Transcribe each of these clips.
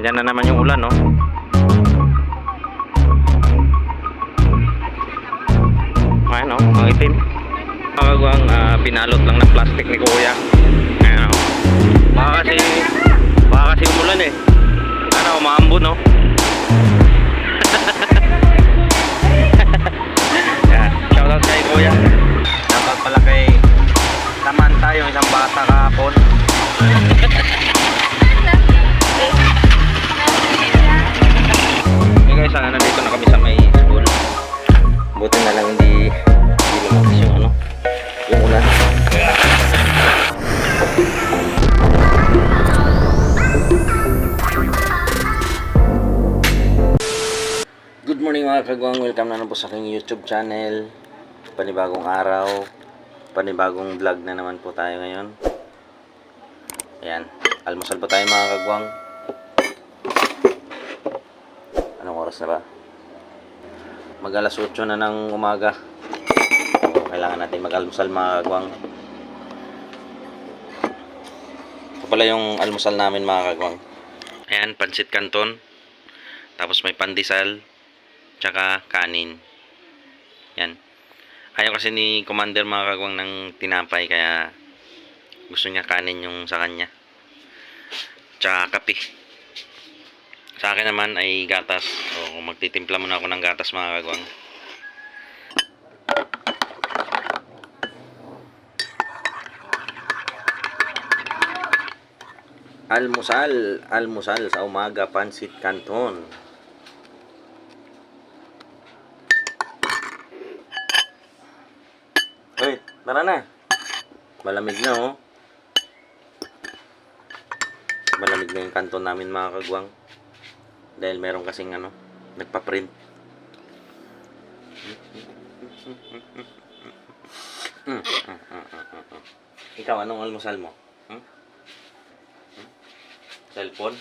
Andyan na naman yung ulan, no? Ayan, no? Ang itim. Makagawang binalot lang ng plastic ni Kuya. Ayan, no? Baka kasi umulan eh. Ano, umaambon, no? Ayan, shoutout kay Kuya. Shoutout pala kay Samantha, yung isang bata kahapon. Hey guys, nandito na kami sa may school. Buti na lang hindi lumakas yung ano, yung ulan. Good morning mga kagwang, welcome na po sa aking YouTube channel. Panibagong araw, panibagong vlog na naman po tayo ngayon. Ayan, almusal po tayo mga kagwang. Anong oras na ba? Mag alas 8 na ng umaga. So, kailangan natin mag-almusal mga kagwang. Ito pala yung almusal namin mga kagwang. Ayan, pansit canton. Tapos may pandesal. Tsaka kanin. Yan. Ayaw kasi ni Commander mga kagwang ng tinapay. Kaya gusto niya kanin yung sa kanya. Tsaka kape. Sa akin naman ay gatas. So, magtitimpla muna ako ng gatas mga kagwang. Almusal sa umaga, pansit canton. Hoy, tara na. Malamig na oh. Malamig na yung canton namin mga kagwang. Dahil meron kasing ano, nagpa-print. Ikaw, anong almusal mo? Cellphone?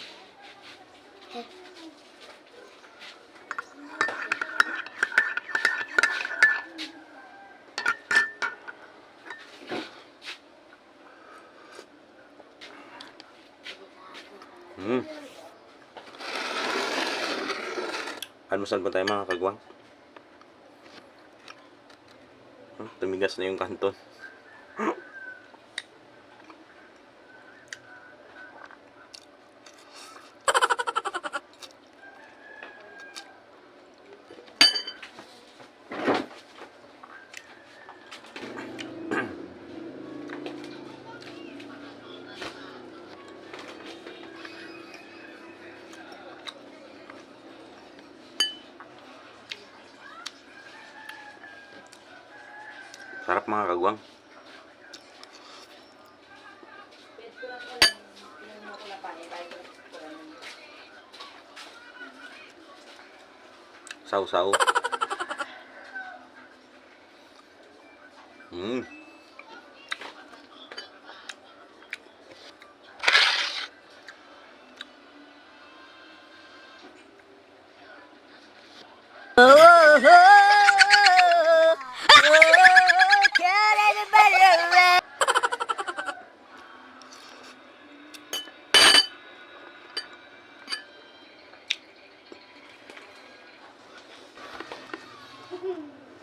Almusal ba tayo mga kagwang? Tumigas na yung kanton. Sarap mga kagwang. Saw-saw.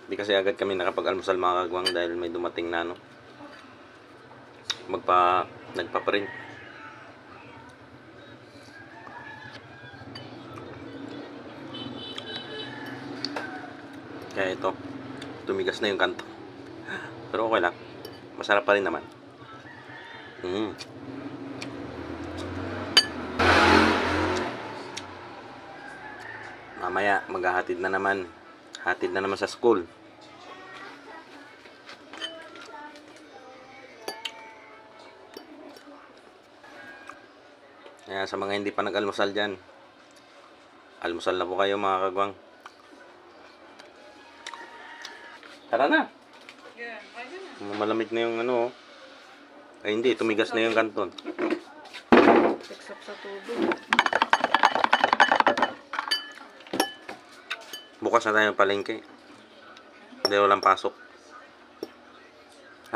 Hindi kasi agad kami nakapag-almusal mga kagwang dahil may dumating na ano, nagpa-print. Kaya ito, tumigas na yung kanto. Pero okay lang. Masarap pa rin naman. Mamaya maghahatid na naman. Hatid na naman sa school. Kaya sa mga hindi pa nag-almusal dyan, almusal na po kayo mga kagwang. Tara na. Malamig na yung ano. Ay hindi, tumigas na yung kanton. Except sa tubig. Bukas na tayo palengke. Hindi walang pasok.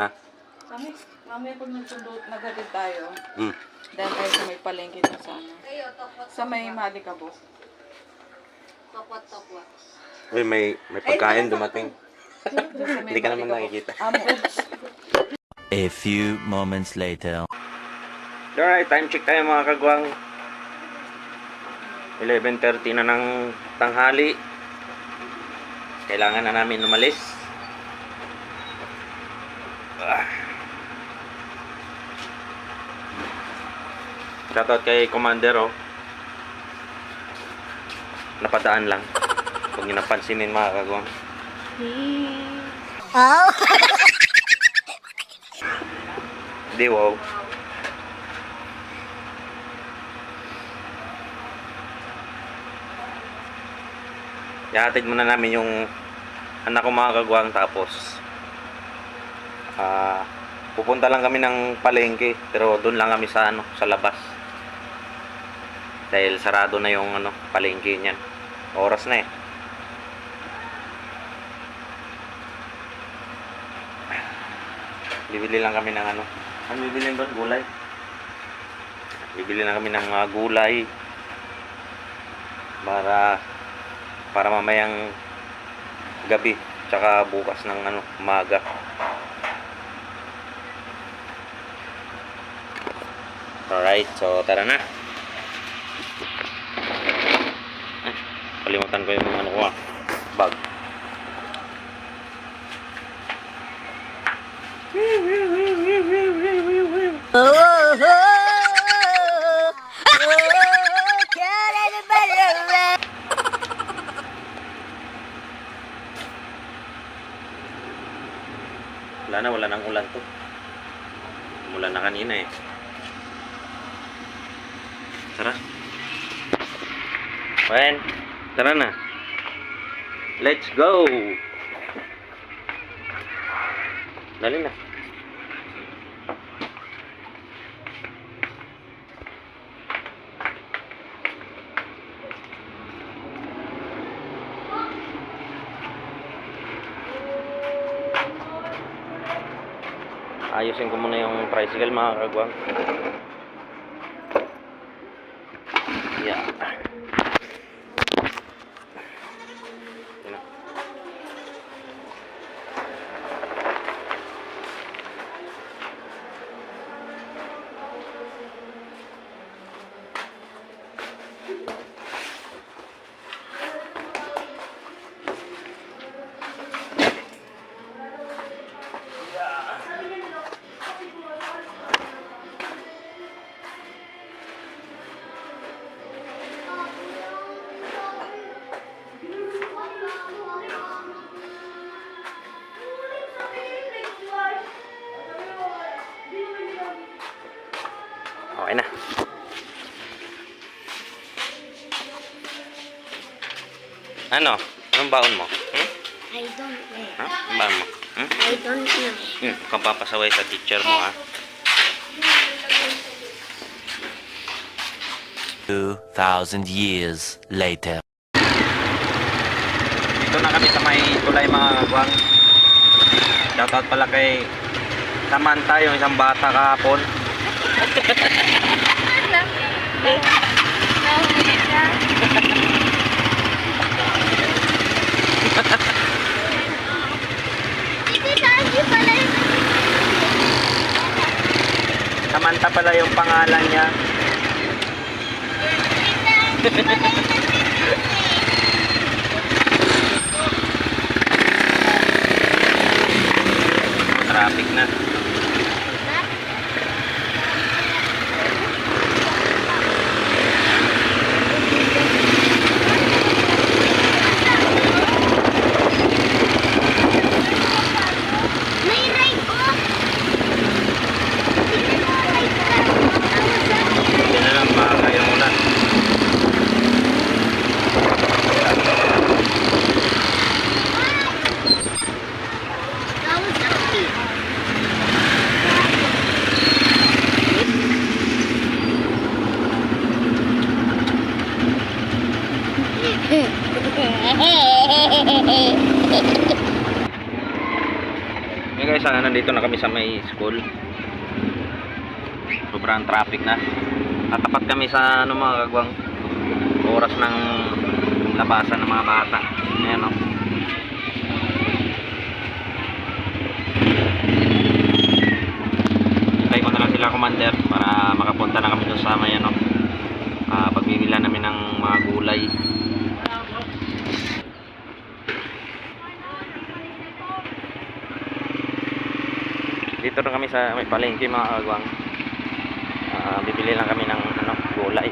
Ha? Kami, mamaya pag naghatid tayo, Mm. dahil tayo sa may palengke na sa ano. Sa may Malikabo. Uy, may pagkain dumating. Doon sa may Hindi ka naman Malikabo. nakikita. Amo. A few moments later. Alright, time check tayo mga kagwang. 11:30 na ng tanghali. Kailangan na namin umalis. Shoutout kay Commander, oh. Napadaan lang. Huwag niyo napansinin mga kagwang. Di wow. Ihatid muna namin yung anak ko mga kagwang, tapos pupunta lang kami ng palengke, pero doon lang kami sa sa labas. Dahil sarado na yung palengke niyan. Oras na eh. Bibili lang kami ng ano bibilin doon? Gulay. Bibili lang kami ng mga gulay para mamayang gabi, tsaka bukas ng umaga. Alright, so tara na. Kalimutan ko yung bag. Wala nang ulan to. Umulan na kanina eh. Tara. Wen, tara na. Let's go. Dali na. Ayusin ko muna yung tricycle mga kagwang. Yeah. Yun na. Okay na. Ano? Anong baon mo? I don't know. Ha? Anong baon mo? I don't know. Kung papasaway sa teacher mo, ha? 2,000 years later. Dito na kami sa may tulay mga kagwang. Shoutout pala kay Samantha, yung isang bata kahapon. Samantha pala yung pangalan niya. Traffic na. May ride ko. Hindi na lang makakayang ulan. That was okay. Hey guys, nandito na kami sa may school. Sobrang traffic na. Tatapat kami sa ano mga kagwang, oras ng labasan ng mga bata. Ayan o. Hintay ko na lang sila, commander, para makapunta na kami doon sa may ano, pagbibila namin ng mga gulay. Dito na kami sa may palengke mga kagwang. Bibili lang kami ng ano, gulay.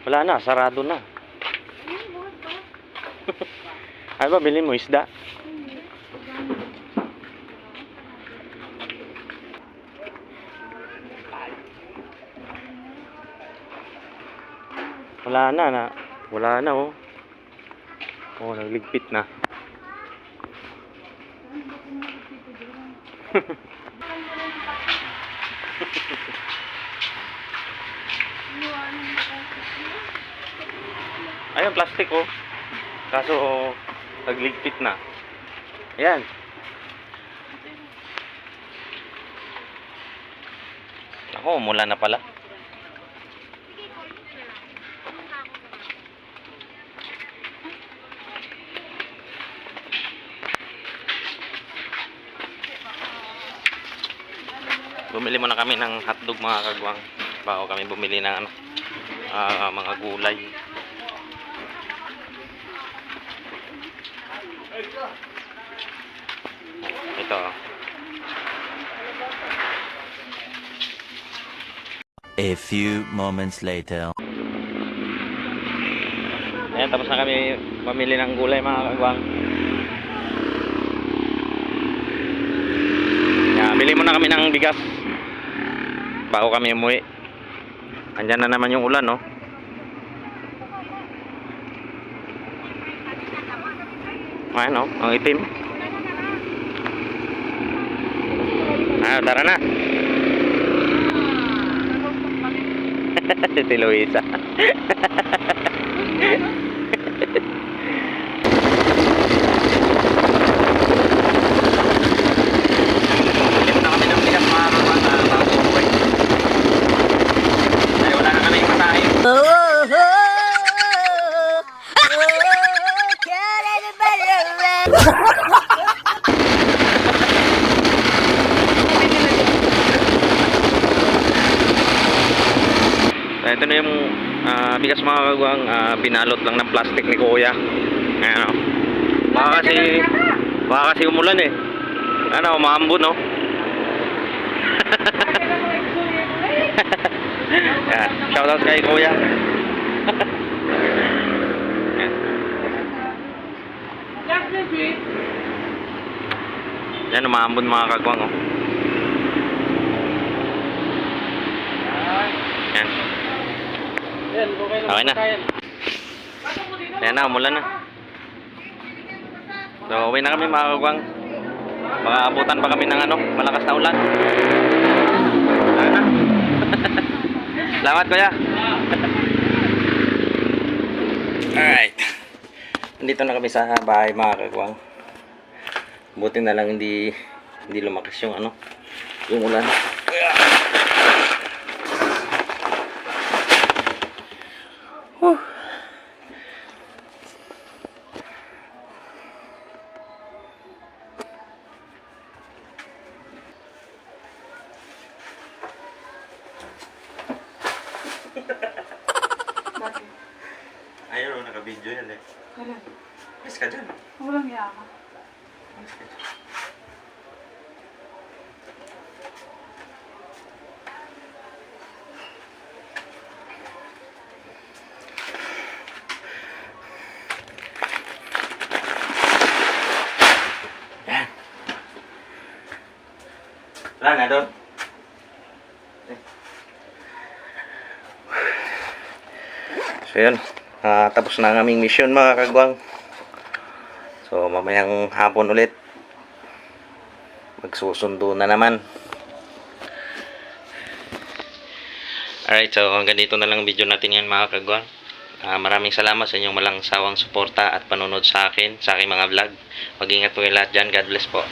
Wala na, sarado na. Ay ba, bilhin mo isda? Wala na oh. Oh, nagligpit na. Ayun, plastic oh. Kaso nagligpit na. Ayan. Ako, mula na pala. Bumili muna kami ng hotdog mga kagwang bago kami bumili ng ano, mga gulay. Ito. A few moments later. Ayan, tapos na kami mamili ng gulay mga kagwang. Bili muna kami ng bigas bago kami umuwi. Andyan na naman yung ulan, no? Ayan, no? Ang itim. Tara na. Si Luisa. Ito na yung bigas mga kagwang, binalot lang ng plastic ni Kuya. Ayan o. Baka kasi umulan eh. Ano, umaambon no. Yan, shoutout kay Kuya. Yan, umaambon mga kagwang oh. Yan. Okay na. Ayan na, umulan na. So, uwi na kami mga kagwang. Baka abutan pa kami ng ano, malakas na ulan. Ayan na. Salamat Kuya. Alright. Nandito na kami sa bahay mga kagwang. Buti na lang hindi lumakas yung ano, yung ulan. Ayun, naka-video yan eh. Wala. Yes ka dyan. Walang yaka. Wala na doon. So yun, tapos na ang aming mission mga kagwang. So mamayang hapon ulit magsusundo na naman. Alright, so hanggang dito na lang ang video natin yan mga kagwang. Maraming salamat sa inyong malang sawang suporta at panonood sa akin, sa aking mga vlog. Mag-ingat po kayo lahat dyan. God bless po.